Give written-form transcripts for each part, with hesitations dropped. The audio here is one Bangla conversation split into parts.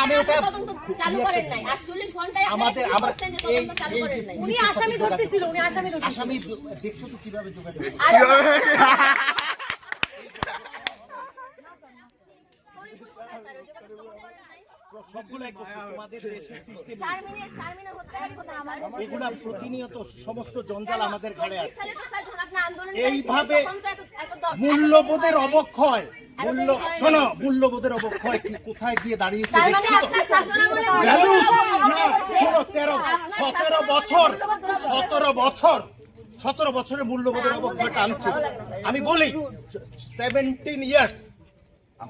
আমি ওটা চালু করেন নাই 48 ঘন্টায় আমাদের চালু করেন নাই। উনি আসামি ধরতেছিল, উনি আসামি ধরতেছিল। আসামি দেখছো তো কিভাবে যোগাযোগ সবগুলো তোমাদের দেশের সিস্টেম এগুলা প্রতিনিয়ত সমস্ত জঞ্জাল আমাদের ঘাড়ে আছে। এইভাবে মূল্যবোধের অবক্ষয় মূল্যবোধের অবক্ষয় কোথায় গিয়ে দাঁড়িয়েছে 17 বছরের মূল্যবোধের অবক্ষয় টানছে। আমি বলি 17 ইয়ার্স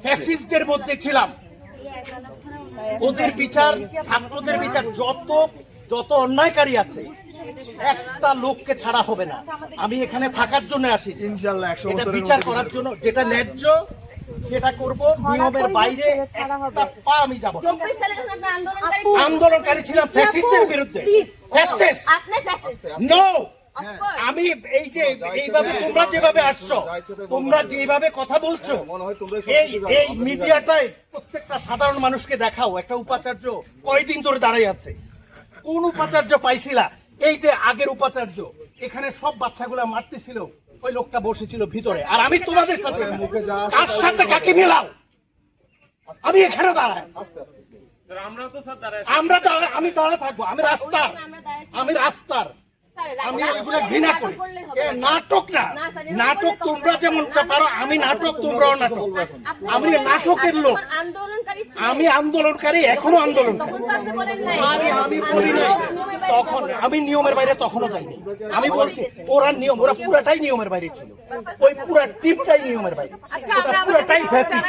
ফ্যাসিস্টদের মধ্যে ছিলাম, ওদের বিচার ছাত্রদের বিচার যত অন্যায়কারী আছে একটা লোককে ছাড়া হবে না। আমি এখানে থাকার জন্য আসি ইনশাআল্লাহ, এটা বিচার করার জন্য, যেটা ন্যায্য সেটা করব, নিয়মের বাইরে একটা পা আমি যাব। আন্দোলনকারী ছিলাম ফ্যাসিস্টদের বিরুদ্ধে। নো, আমি এই যে এইভাবে তোমরা যেভাবে আসছো, তোমরা যেভাবে কথা বলছো, এই মিডিয়াটাই প্রত্যেকটা সাধারণ মানুষকে দেখাও একটা উপাচার্য কয়দিন ধরে দাঁড়াই আছে। কোন উপাচার্য পাইছিলা? এই যে আগের উপাচার্য এখানে সব বাচ্চাগুলা মারতেছিল, ওই লোকটা বসেছিল ভিতরে, আর আমি তোমাদের সাথে কার সাথে কাকে মিলাও? আমি এখানে দাঁড়াই, আমি দাঁড়ায় থাকবো, আমি রাস্তার আমি এগুলো ঘৃণা করি। নাটক না, নাটক তোমরা যেমন পারো, আমি নাটক, তোমরাও নাটক। আমি নাটকের লোক, আমি আন্দোলনকারী, এখনো আন্দোলন। আমি বলি না তখন, আমি নিয়মের বাইরে তখনও যাইনি। আমি বলছি ওরা পুরাটাই নিয়মের বাইরে ছিল, ওই পুরা টিমটাই নিয়মের বাইরে, পুরাটাই ফ্যাসিস্ট।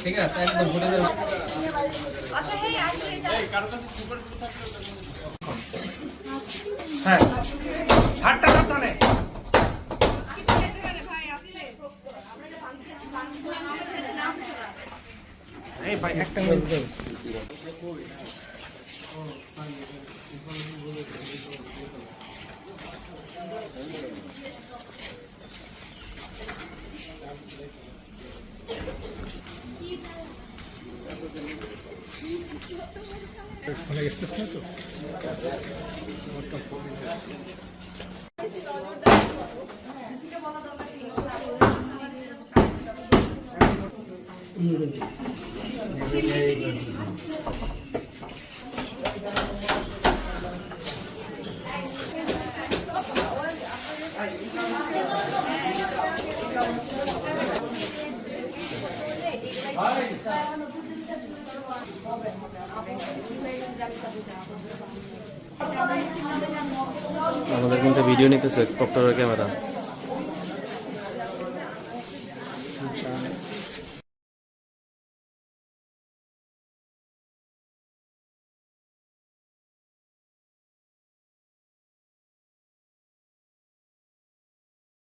ঠিক আছে একদম ঘুরে যাবে। হ্যাঁ হাতটা টানে এই ভাই একটা মিনিট অনেক স্পেস নেই তো। আমাদের কিন্তু ভিডিও নিতেছে কপ্টারের ক্যামেরা।